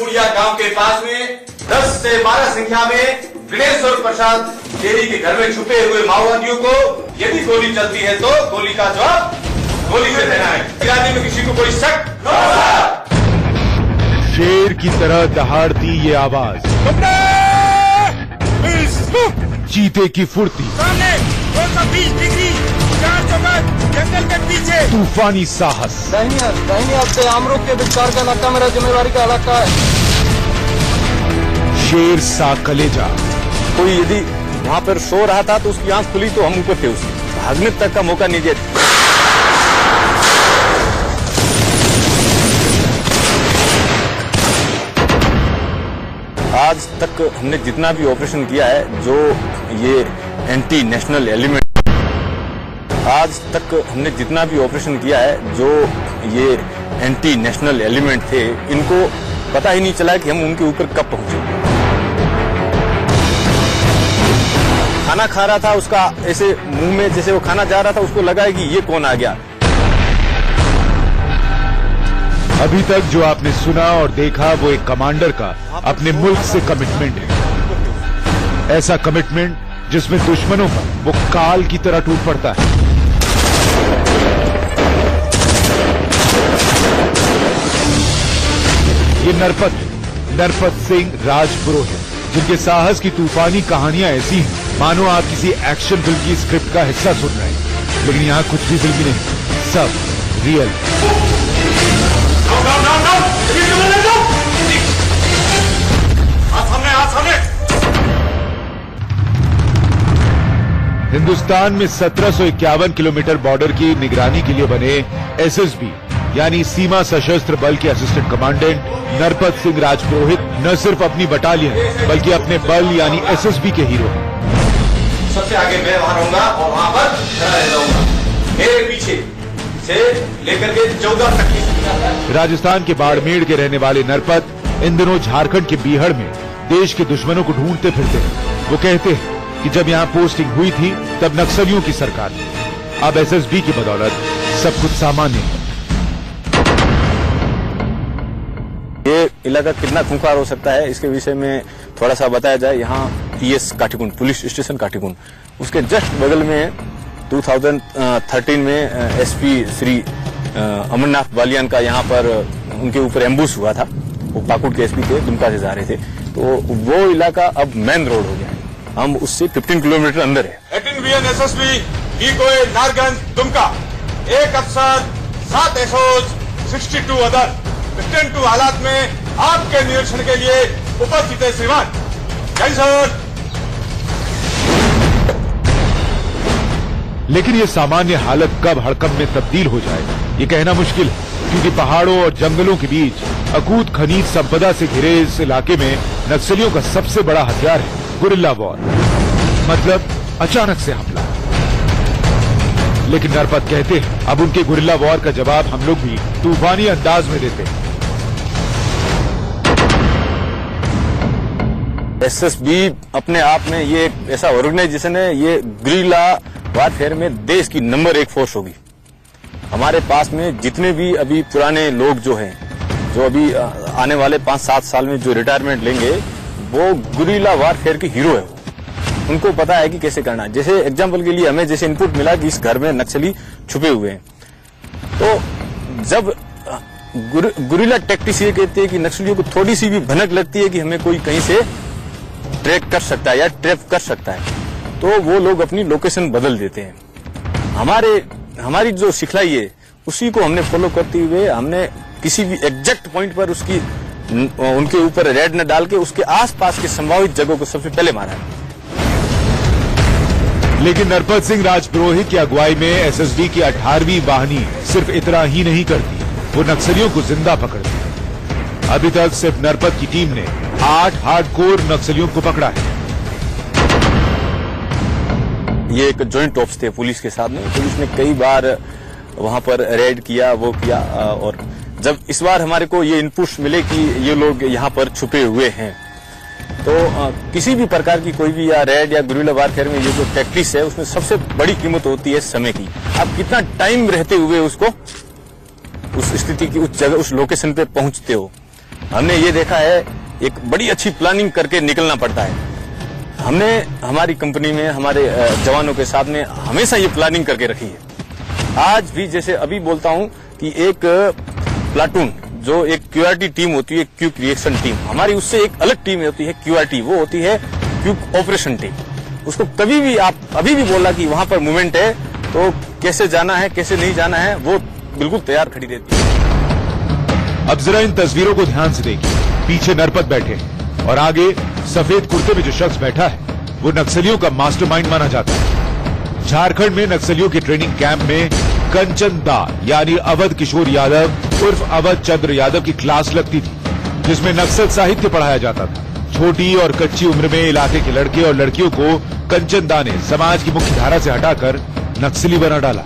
कुड़िया गांव के पास में 10 से 12 संख्या में गणेश्वर प्रसाद देवी के घर में छुपे हुए माओवादियों को यदि गोली चलती है तो गोली का जवाब गोली से देना है। इरादे में किसी को कोई शक शेर की तरह दहाड़ती ये आवाज, चीते की फुर्ती, सामने 220 डिग्री 4 चौखट जंगल के पीछे तूफानी साहस, दाहिनी आपसे आमरूख के विस्तार का इलाका मेरा जिम्मेवारी का इलाका है। शेर सा कलेजा, कोई यदि वहाँ पर सो रहा था तो उसकी आंख खुली तो हम ऊपर थे, उसके भागने तक का मौका नहीं दिया। आज तक हमने जितना भी ऑपरेशन किया है, जो ये एंटी नेशनल एलिमेंट, आज तक हमने जितना भी ऑपरेशन किया है, जो ये एंटी नेशनल एलिमेंट थे, इनको पता ही नहीं चला कि हम उनके ऊपर कब पहुंचे। खाना खा रहा था, उसका ऐसे मुंह में जैसे वो खाना जा रहा था, उसको लगा कि ये कौन आ गया। अभी तक जो आपने सुना और देखा वो एक कमांडर का अपने मुल्क से कमिटमेंट है। ऐसा कमिटमेंट जिसमें दुश्मनों पर वो काल की तरह टूट पड़ता है। ये नरपत सिंह राजपुरोहित, जिनके साहस की तूफानी कहानियां ऐसी हैं मानो आप किसी एक्शन फिल्म की स्क्रिप्ट का हिस्सा सुन रहे हैं। लेकिन यहाँ कुछ भी फिल्मी नहीं, सब रियल। हिंदुस्तान में 1751 किलोमीटर बॉर्डर की निगरानी के लिए बने एसएसबी यानी सीमा सशस्त्र बल के असिस्टेंट कमांडेंट नरपत सिंह राजपुरोहित न सिर्फ अपनी बटालियन बल्कि अपने बल यानी एसएसबी के हीरो हैं। सबसे आगे मैं वहां रहूंगा और वहां पर खड़ा रहूंगा। मेरे पीछे से लेकर के 14 तक की। राजस्थान के बाड़मेर के रहने वाले नरपत इन दिनों झारखंड के बीहड़ में देश के दुश्मनों को ढूंढते फिरते हैं। वो कहते हैं कि जब यहाँ पोस्टिंग हुई थी तब नक्सलियों की सरकार थी, अब एसएसबी की बदौलत सब कुछ सामान्य है। ये इलाका कितना खूंखार हो सकता है, इसके विषय में थोड़ा सा बताया जाए। यहाँ PS Kathikund, police station Kathikund, उसके जस्ट बगल में 2013 में एसपी श्री अमरनाथ बालियान का यहाँ पर उनके ऊपर एम्बुश हुआ था। वो पाकुड़ के एसपी थे, दुमका से जा रहे थे, तो वो इलाका अब मेन रोड हो गया है। हम उससे 15 किलोमीटर अंदर है। 18 बीएन एसएसबी डीकोए नारगंज दुमका, 1 अफसर 7 एसओज 62 अदर स्टैंड टू हालात में आपके निरीक्षण के लिए उपस्थित है श्रीमान। जय सर। लेकिन ये सामान्य हालत कब हड़कंप में तब्दील हो जाए ये कहना मुश्किल है, क्योंकि पहाड़ों और जंगलों के बीच अकूत खनिज संपदा से घिरे इस इलाके में नक्सलियों का सबसे बड़ा हथियार है गुरिल्ला वॉर, मतलब अचानक से हमला। लेकिन नरपत कहते हैं अब उनके गुरिल्ला वॉर का जवाब हम लोग भी तूफानी अंदाज में देते हैं। एसएसबी अपने आप में ये एक ऐसा ऑर्गेनाइजेशन है, ये गुरिल्ला वारफेयर में देश की नंबर 1 फोर्स होगी। हमारे पास में जितने भी अभी पुराने लोग जो हैं, जो अभी आने वाले 5-7 साल में जो रिटायरमेंट लेंगे, वो गुरिल्ला वारफेयर के हीरो है। उनको पता है कि कैसे करना है। जैसे एग्जाम्पल के लिए हमें जैसे इनपुट मिला कि इस घर में नक्सली छुपे हुए हैं, तो जब गुरिल्ला टैक्टिक्स ये कहती है कि नक्सलियों को थोड़ी सी भी भनक लगती है कि हमें कोई कहीं से ट्रैक कर सकता है या ट्रैप कर सकता है, तो वो लोग अपनी लोकेशन बदल देते हैं। हमारी जो सिखलाई है उसी को हमने फॉलो करते हुए हमने किसी भी एग्जैक्ट पॉइंट पर उनके ऊपर रेड न डाल के उसके आसपास के संभावित जगहों को सबसे पहले मारा है। लेकिन नरपत सिंह राजपुरोहित की अगुवाई में एसएसबी की 18वीं वाहिनी सिर्फ इतना ही नहीं करती, वो नक्सलियों को जिंदा पकड़ती है। अभी तक सिर्फ नरपत की टीम ने 8 हार्डकोर नक्सलियों को पकड़ा है। ये एक जॉइंट ऑप्स थे पुलिस के साथ में। पुलिस ने कई बार वहां पर रेड किया, वो किया, और जब इस बार हमारे को ये इनपुट्स मिले कि ये लोग यहाँ पर छुपे हुए हैं, तो किसी भी प्रकार की कोई भी या रेड या गुरिल्ला वारफेयर में ये जो टैक्टिक्स है उसमें सबसे बड़ी कीमत होती है समय की। आप कितना टाइम रहते हुए उसको उस स्थिति की उस जगह उस लोकेशन पे पहुंचते हो। हमने ये देखा है एक बड़ी अच्छी प्लानिंग करके निकलना पड़ता है। हमने हमारी कंपनी में हमारे जवानों के साथ में हमेशा ये प्लानिंग करके रखी है। आज भी जैसे अभी बोलता हूं कि एक प्लाटून जो एक क्यूआरटी टीम होती है, क्विक रिएक्शन टीम, हमारी उससे एक अलग टीम होती है क्यूआरटी, वो होती है क्विक ऑपरेशन टीम। उसको कभी भी आप अभी भी बोला कि वहां पर मूवमेंट है तो कैसे जाना है कैसे नहीं जाना है, वो बिल्कुल तैयार खड़ी रहती है। अब जरा इन तस्वीरों को ध्यान से देखिए। पीछे नरपत बैठे हैं और आगे सफेद कुर्ते में जो शख्स बैठा है वो नक्सलियों का मास्टरमाइंड माना जाता है। झारखंड में नक्सलियों के ट्रेनिंग कैंप में कंचन दा यानी अवध किशोर यादव उर्फ अवध चंद्र यादव की क्लास लगती थी, जिसमें नक्सल साहित्य पढ़ाया जाता था। छोटी और कच्ची उम्र में इलाके के लड़के और लड़कियों को कंचन दा ने समाज की मुख्य धारा से हटाकर नक्सली बना डाला।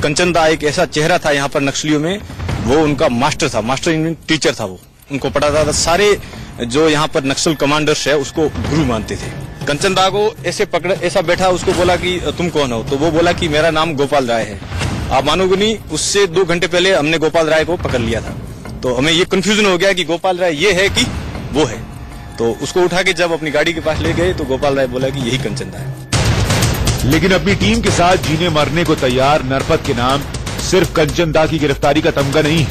कंचन दा एक ऐसा चेहरा था यहाँ पर नक्सलियों में, वो उनका मास्टर था, मास्टर इन टीचर था। वो उनको पढ़ाता था। सारे जो यहाँ पर नक्सल कमांडर्स है उसको गुरु मानते थे। कंचन दा को ऐसे पकड़ ऐसा बैठा, उसको बोला कि तुम कौन हो, तो वो बोला कि मेरा नाम गोपाल राय है। आप मानोगे नहीं, उससे 2 घंटे पहले हमने गोपाल राय को पकड़ लिया था। तो हमें ये कंफ्यूजन हो गया कि गोपाल राय ये है कि वो है। तो उसको उठा के जब अपनी गाड़ी के पास ले गए तो गोपाल राय बोला कि यही कंचन दा है। लेकिन अपनी टीम के साथ जीने मरने को तैयार नरपत के नाम सिर्फ कंचन दा की गिरफ्तारी का तमगा नहीं है,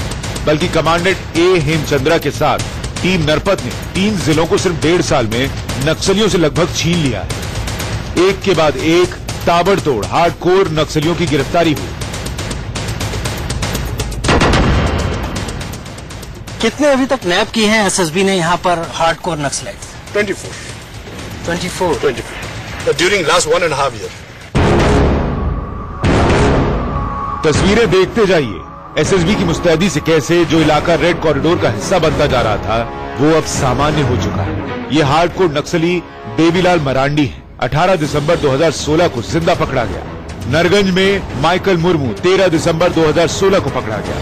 बल्कि कमांडेंट ए हेमचंद्रा के साथ टीम नरपत ने 3 जिलों को सिर्फ 1.5 साल में नक्सलियों से लगभग छीन लिया है। एक के बाद एक ताबड़तोड़ हार्डकोर नक्सलियों की गिरफ्तारी हुई। कितने अभी तक नैप किए हैं एसएसबी ने यहाँ पर hardcore naxalite? 24 during last 1.5 year। तस्वीरें देखते जाइए। एसएसबी की मुस्तैदी से कैसे जो इलाका रेड कॉरिडोर का हिस्सा बनता जा रहा था वो अब सामान्य हो चुका है। ये हार्डकोर नक्सली देवीलाल मरांडी है। 18 दिसंबर 2016 को जिंदा पकड़ा गया। नरगंज में माइकल मुर्मू 13 दिसंबर 2016 को पकड़ा गया।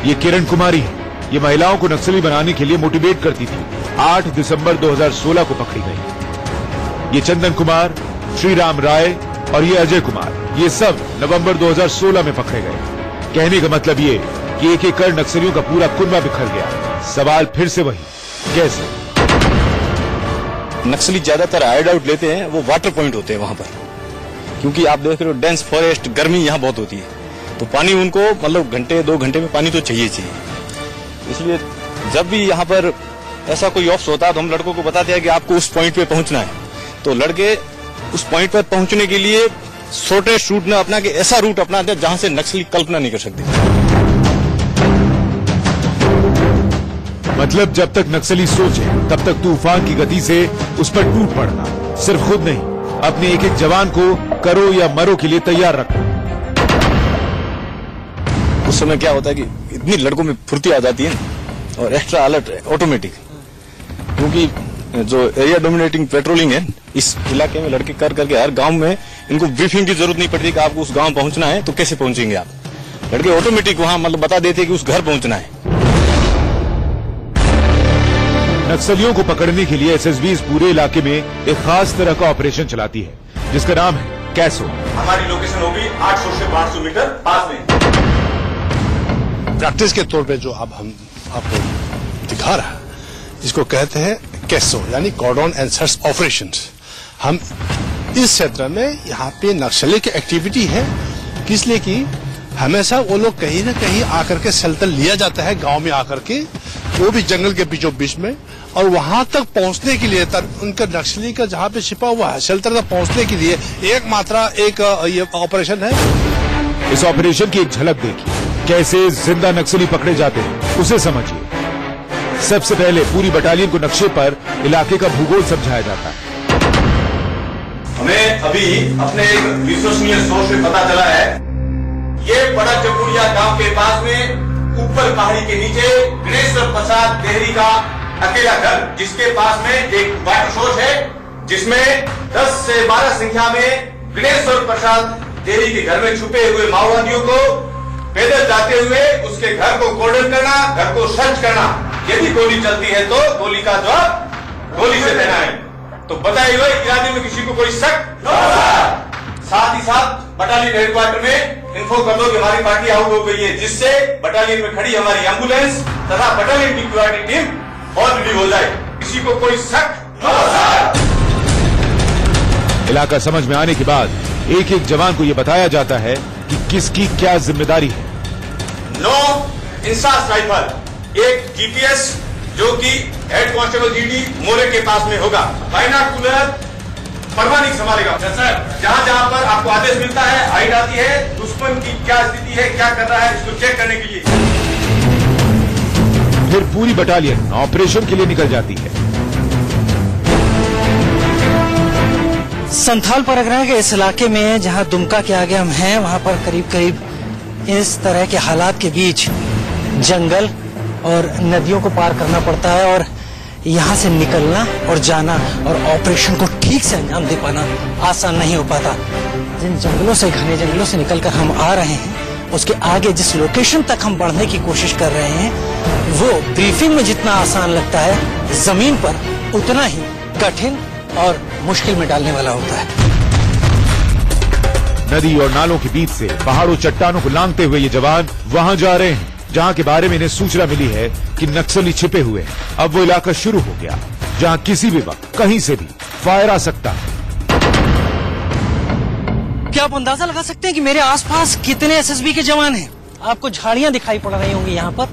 ये किरण कुमारी है। ये महिलाओं को नक्सली बनाने के लिए मोटिवेट करती थी। 8 दिसंबर 2016 को पकड़ी गई। ये चंदन कुमार, श्रीराम राय और ये अजय कुमार, ये सब नवंबर 2016 में पकड़े गए। कहने का मतलब ये कि एक एक कर नक्सलियों का पूरा कुनबा बिखर गया। सवाल फिर से वही, कैसे? नक्सली ज्यादातर हाइड आउट लेते हैं, वो वाटर पॉइंट होते हैं वहां पर, क्योंकि आप देख रहे हो डेंस फॉरेस्ट, गर्मी यहाँ बहुत होती है, तो पानी उनको मतलब घंटे 2 घंटे में पानी तो चाहिए। इसलिए जब भी यहाँ पर ऐसा कोई ऑप्स होता है तो हम लड़कों को बताते हैं कि आपको उस पॉइंट पे पहुंचना है। तो लड़के उस पॉइंट पर पहुंचने के लिए शॉर्टेस्ट रूट न अपना के ऐसा रूट अपनाते हैं जहां से नक्सली कल्पना नहीं कर सकते। मतलब जब तक नक्सली सोचे तब तक तूफान की गति से उस पर टूट पड़ना। सिर्फ खुद नहीं, अपने एक एक जवान को करो या मरो के लिए तैयार रखना। उस समय क्या होता है कि इतनी लड़कों में फुर्ती आ जाती है और एक्स्ट्रा अलर्ट ऑटोमेटिक, क्योंकि जो एरिया डोमिनेटिंग पेट्रोलिंग है इस इलाके में लड़के कर करके हर गांव में इनको ब्रीफिंग की जरूरत नहीं पड़ती कि आपको उस गांव पहुंचना है तो कैसे पहुंचेंगे आप। लड़के ऑटोमेटिक वहां मतलब बता देते हैं कि उस घर पहुंचना है। नक्सलियों को पकड़ने के लिए एसएसबी इस पूरे इलाके में एक खास तरह का ऑपरेशन चलाती है जिसका नाम है कैसो। हमारी लोकेशन होगी 800 से 500 मीटर पास में। प्रैक्टिस के तौर पे जो अब हम आपको दिखा रहा है इसको कहते हैं कैसो, यानी कॉर्डन एंड सर्च ऑपरेशंस। हम इस क्षेत्र में यहाँ पे नक्सली की एक्टिविटी है, इसलिए कि हमेशा वो लोग कहीं न कहीं आकर के शेल्टर लिया जाता है गांव में आकर के, वो भी जंगल के बीचों बीच में, और वहां तक पहुंचने के लिए उनका नक्सली का जहाँ पे छिपा हुआ है शेल्टर तक पहुंचने के लिए एक ये ऑपरेशन है। इस ऑपरेशन की एक झलक देखिए, कैसे जिंदा नक्सली पकड़े जाते हैं उसे समझिए। सबसे पहले पूरी बटालियन को नक्शे पर इलाके का भूगोल समझाया जाता है। हमें अभी अपने एक विश्वसनीय सोर्स से पता चला है, ये बड़ा जपुरिया गांव के पास में ऊपर पहाड़ी के नीचे गणेश्वर प्रसाद देहरी का अकेला घर, जिसके पास में एक वाटर सोर्स है जिसमें 10 से 12 संख्या में गणेश्वर प्रसाद देहरी के घर में छुपे हुए माओवादियों को पैदल जाते हुए उसके घर को कॉर्डन करना, घर को सर्च करना। यदि गोली चलती है तो गोली का जवाब गोली से देना है। तो बताइए, इरादे में किसी को कोई शक? साथ ही साथ बटालियन हेडक्वार्टर में इन्फो कर दो कि हमारी पार्टी आउट हो गई है, जिससे बटालियन में खड़ी हमारी एम्बुलेंस तथा बटालियन की क्वालिटी टीम और रिलीव हो जाए। किसी को कोई शक? इलाका समझ में आने के बाद एक एक जवान को यह बताया जाता है कि किसकी क्या जिम्मेदारी है। 9 इंसास राइफल, एक जीपीएस जो कि हेड कांस्टेबल जीडी मोरे के पास में होगा, बाइनोकुलर परमानिक संभालेगा। जहां जहां पर आपको आदेश मिलता है, हाइट आती है, दुश्मन की क्या स्थिति है, क्या कर रहा है, इसको चेक करने के लिए फिर पूरी बटालियन ऑपरेशन के लिए निकल जाती है। संथाल परगना के इस इलाके में जहां दुमका के आगे हम हैं, वहां पर करीब करीब इस तरह के हालात के बीच जंगल और नदियों को पार करना पड़ता है और यहाँ से निकलना और जाना और ऑपरेशन को ठीक से अंजाम दे पाना आसान नहीं हो पाता। जिन जंगलों से, घने जंगलों से निकलकर हम आ रहे हैं, उसके आगे जिस लोकेशन तक हम बढ़ने की कोशिश कर रहे हैं, वो ब्रीफिंग में जितना आसान लगता है, जमीन पर उतना ही कठिन और मुश्किल में डालने वाला होता है। नदी और नालों के बीच से पहाड़ों चट्टानों को लांघते हुए ये जवान वहां जा रहे हैं जहां के बारे में इन्हें सूचना मिली है कि नक्सली छिपे हुए हैं। अब वो इलाका शुरू हो गया जहां किसी भी वक्त कहीं से भी फायर आ सकता है। क्या आप अंदाजा लगा सकते हैं कि मेरे आसपास कितने एसएसबी के जवान हैं? आपको झाड़ियां दिखाई पड़ रही होंगी यहाँ पर,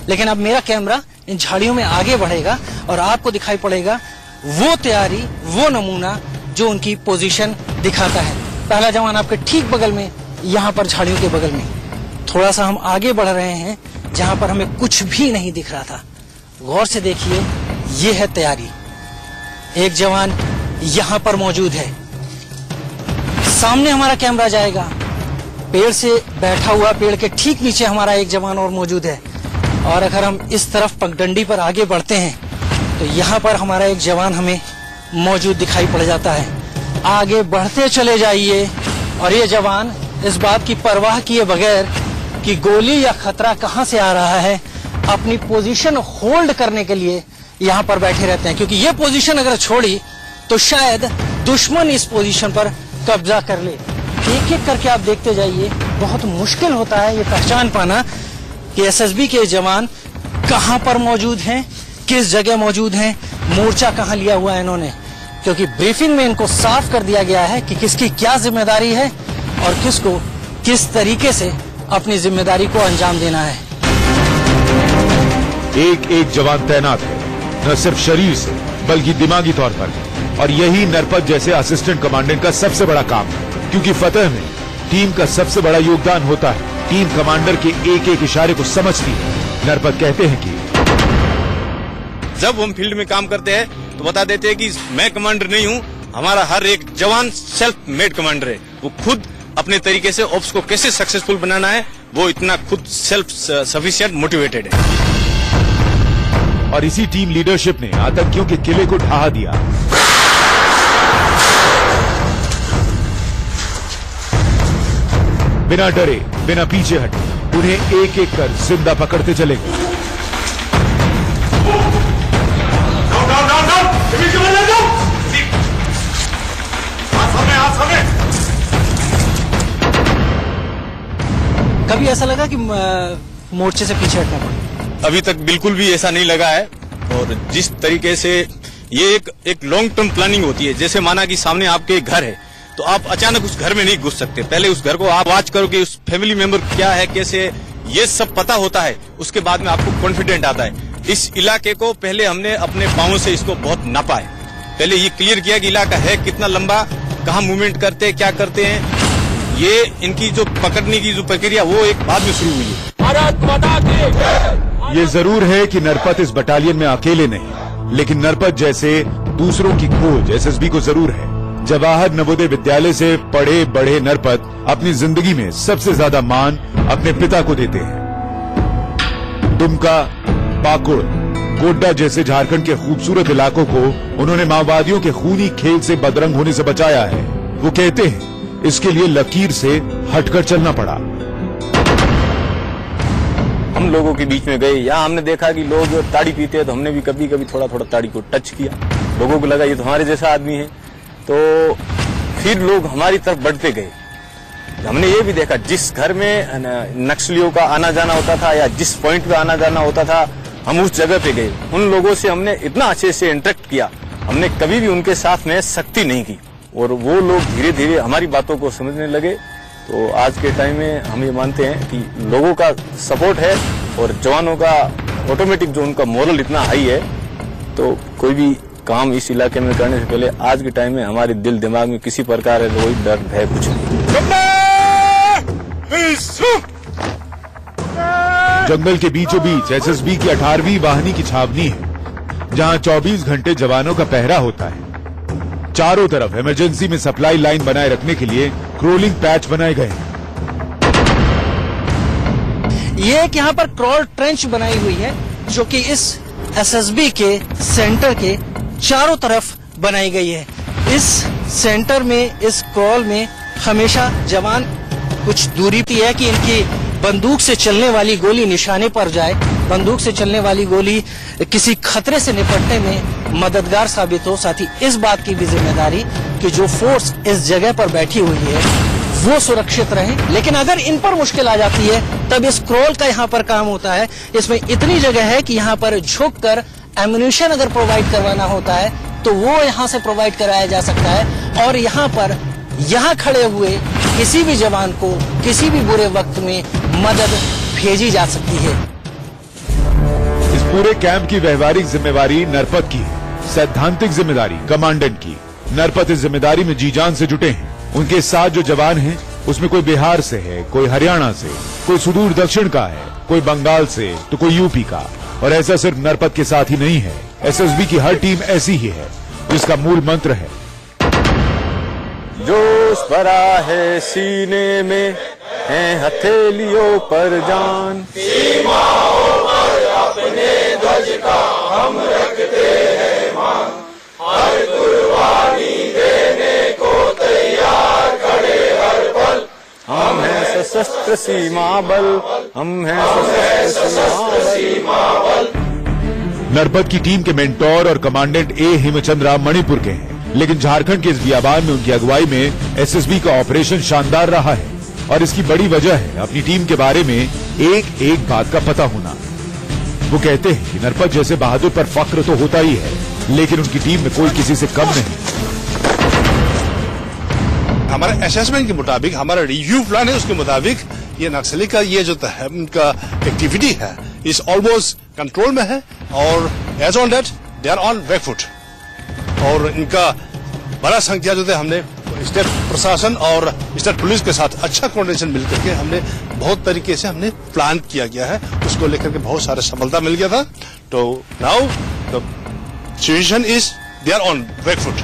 लेकिन अब मेरा कैमरा इन झाड़ियों में आगे बढ़ेगा और आपको दिखाई पड़ेगा वो तैयारी, वो नमूना जो उनकी पोजीशन दिखाता है। पहला जवान आपके ठीक बगल में, यहाँ पर झाड़ियों के बगल में। थोड़ा सा हम आगे बढ़ रहे हैं जहां पर हमें कुछ भी नहीं दिख रहा था। गौर से देखिए, ये है तैयारी। एक जवान यहां पर मौजूद है। सामने हमारा कैमरा जाएगा, पेड़ से बैठा हुआ, पेड़ के ठीक नीचे हमारा एक जवान और मौजूद है। और अगर हम इस तरफ पगडंडी पर आगे बढ़ते हैं तो यहाँ पर हमारा एक जवान हमें मौजूद दिखाई पड़ जाता है। आगे बढ़ते चले जाइए और ये जवान इस बात की परवाह किए बगैर कि गोली या खतरा कहां से आ रहा है, अपनी पोजीशन होल्ड करने के लिए यहां पर बैठे रहते हैं, क्योंकि ये पोजीशन अगर छोड़ी तो शायद दुश्मन इस पोजीशन पर कब्जा कर ले। एक एक करके आप देखते जाइए। बहुत मुश्किल होता है ये पहचान पाना कि एसएसबी के जवान कहां पर मौजूद हैं, किस जगह मौजूद हैं, मोर्चा कहां लिया हुआ है इन्होंने, क्योंकि ब्रीफिंग में इनको साफ कर दिया गया है कि किसकी क्या जिम्मेदारी है और किसको किस तरीके से अपनी जिम्मेदारी को अंजाम देना है। एक एक जवान तैनात है, न सिर्फ शरीर से बल्कि दिमागी तौर पर। और यही नरपत जैसे असिस्टेंट कमांडेंट का सबसे बड़ा काम है, क्योंकि फतह में टीम का सबसे बड़ा योगदान होता है। टीम कमांडर के एक एक इशारे को समझती है। नरपत कहते हैं कि जब हम फील्ड में काम करते हैं तो बता देते हैं कि मैं कमांडर नहीं हूं, हमारा हर एक जवान सेल्फ मेड कमांडर है। वो खुद अपने तरीके से ऑप्स को कैसे सक्सेसफुल बनाना है, वो इतना खुद सेल्फ सफिशिएंट मोटिवेटेड है। और इसी टीम लीडरशिप ने आतंकियों के किले को ढहा दिया। बिना डरे, बिना पीछे हटे, उन्हें एक एक कर जिंदा पकड़ते चले गए। कभी ऐसा लगा कि मोर्चे से पीछे हटना पड़ा? अभी तक बिल्कुल भी ऐसा नहीं लगा है। और जिस तरीके से ये एक लॉन्ग टर्म प्लानिंग होती है, जैसे माना कि सामने आपके घर है तो आप अचानक उस घर में नहीं घुस सकते। पहले उस घर को आप वॉच करो कि उस फैमिली मेंबर क्या है, कैसे, ये सब पता होता है। उसके बाद में आपको कॉन्फिडेंट आता है। इस इलाके को पहले हमने अपने पांवों से इसको बहुत नापा है। पहले ये क्लियर किया कि इलाका है कितना लंबा, कहाँ मूवमेंट करते हैं, क्या करते हैं। ये इनकी जो पकड़ने की जो प्रक्रिया वो एक बाद में शुरू हुई है। भारत माता की। ये जरूर है कि नरपत इस बटालियन में अकेले नहीं, लेकिन नरपत जैसे दूसरों की खोज एसएसबी को जरूर है। जवाहर नवोदय विद्यालय से पढ़े बढ़े नरपत अपनी जिंदगी में सबसे ज्यादा मान अपने पिता को देते हैं। दुमका, पाकुड़, गोड्डा जैसे झारखंड के खूबसूरत इलाकों को उन्होंने माओवादियों के खूनी खेल से बदरंग होने से बचाया है। वो कहते हैं इसके लिए लकीर से हटकर चलना पड़ा। हम लोगों के बीच में गए, यहाँ हमने देखा कि लोग ताड़ी पीते हैं तो हमने भी कभी कभी थोड़ा थोड़ा ताड़ी को टच किया। लोगों को लगा ये तो हमारे जैसा आदमी है। तो फिर लोग हमारी तरफ बढ़ते गए। हमने ये भी देखा जिस घर में नक्सलियों का आना जाना होता था या जिस पॉइंट पे आना जाना होता था, हम उस जगह पे गए। उन लोगों से हमने इतना अच्छे से इंटरेक्ट किया, हमने कभी भी उनके साथ में सख्ती नहीं की और वो लोग धीरे धीरे हमारी बातों को समझने लगे। तो आज के टाइम में हम ये मानते हैं कि लोगों का सपोर्ट है और जवानों का ऑटोमेटिक जो उनका मोरल इतना हाई है, तो कोई भी काम इस इलाके में करने से पहले आज के टाइम में हमारे दिल दिमाग में किसी प्रकार का कोई डर भय कुछ नहीं। जंगल के बीचों बीच एसएसबी की 18वीं वाहिनी की छावनी है, जहां 24 घंटे जवानों का पहरा होता है। चारों तरफ इमरजेंसी में सप्लाई लाइन बनाए रखने के लिए क्रोलिंग पैच बनाए गए हैं। ये एक यहाँ पर क्रॉल ट्रेंच बनाई हुई है जो कि इस एसएसबी के सेंटर के चारों तरफ बनाई गई है। इस सेंटर में, इस क्रॉल में हमेशा जवान कुछ दूरी पे है कि इनकी बंदूक से चलने वाली गोली निशाने पर जाए, बंदूक से चलने वाली गोली किसी खतरे से निपटने में मददगार साबित हो। साथ ही इस बात की भी जिम्मेदारी कि जो फोर्स इस जगह पर बैठी हुई है वो सुरक्षित रहे। लेकिन अगर इन पर मुश्किल आ जाती है तब इस क्रॉल का यहाँ पर काम होता है। इसमें इतनी जगह है कि यहाँ पर झुक कर एम्यूनिशन अगर प्रोवाइड करवाना होता है तो वो यहाँ से प्रोवाइड कराया जा सकता है और यहाँ पर यहाँ खड़े हुए किसी भी जवान को किसी भी बुरे वक्त में मदद भेजी जा सकती है। इस पूरे कैंप की व्यवहारिक जिम्मेवारी नरपत की है, सैद्धांतिक जिम्मेदारी कमांडेंट की। नरपत इस जिम्मेदारी में जी जान से जुटे हैं। उनके साथ जो जवान हैं उसमें कोई बिहार से है, कोई हरियाणा से, कोई सुदूर दक्षिण का है, कोई बंगाल से तो कोई यूपी का। और ऐसा सिर्फ नरपत के साथ ही नहीं है, एसएसबी की हर टीम ऐसी ही है जिसका मूल मंत्र है जोश भरा है सीने में है हथेलियों पर जान, सीमाओं पर अपने ध्वज का हम रखते हैं मान, हर कुर्बानी देने को तैयार खड़े हर पल। हम हैं सशस्त्र सीमा बल, हम हैं सशस्त्र सीमा बल। नरपत की टीम के मेंटोर और कमांडेंट ए हेमचंद्रा मणिपुर के हैं, लेकिन झारखंड के इस बियाबान में उनकी अगुवाई में एसएसबी का ऑपरेशन शानदार रहा है। और इसकी बड़ी वजह है अपनी टीम के बारे में एक एक बात का पता होना। वो कहते हैं कि नरपत जैसे बहादुर पर फख्र तो होता ही है, लेकिन उनकी टीम में कोई किसी से कम नहीं। हमारे असेसमेंट के मुताबिक, हमारा रिव्यू प्लान है उसके मुताबिक ये नक्सली का ये जो उनका एक्टिविटी है इस ऑलमोस्ट कंट्रोल में है और as on that they are on back foot. और इनका बड़ा संख्या जो है हमने स्टेट प्रशासन और स्टेट पुलिस के साथ अच्छा कोऑर्डिनेशन मिलकर के हमने बहुत तरीके से हमने प्लान किया गया है, उसको लेकर के बहुत सारे सफलता मिल गया था। तो now the situation is they are on back foot.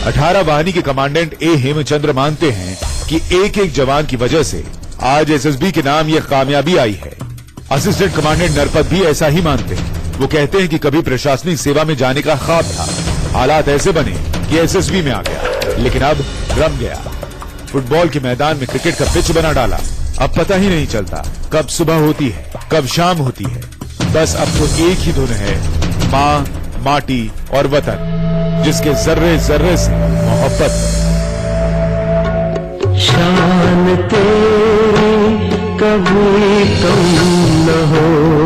18 वाहिनी के कमांडेंट ए हेमचंद्र मानते हैं कि एक एक जवान की वजह से आज एसएसबी के नाम ये कामयाबी आई है। असिस्टेंट कमांडेंट नरपत भी ऐसा ही मानते हैं। वो कहते हैं कि कभी प्रशासनिक सेवा में जाने का ख्वाब था, हालात ऐसे बने कि एसएसबी में आ गया, लेकिन अब रम गया। फुटबॉल के मैदान में क्रिकेट का पिच बना डाला। अब पता ही नहीं चलता कब सुबह होती है कब शाम होती है। बस अब तो एक ही धुन है, माँ, माटी और वतन, जिसके जर्रे जर्रे से मोहब्बत है। शान तेरी कभी कम न हो।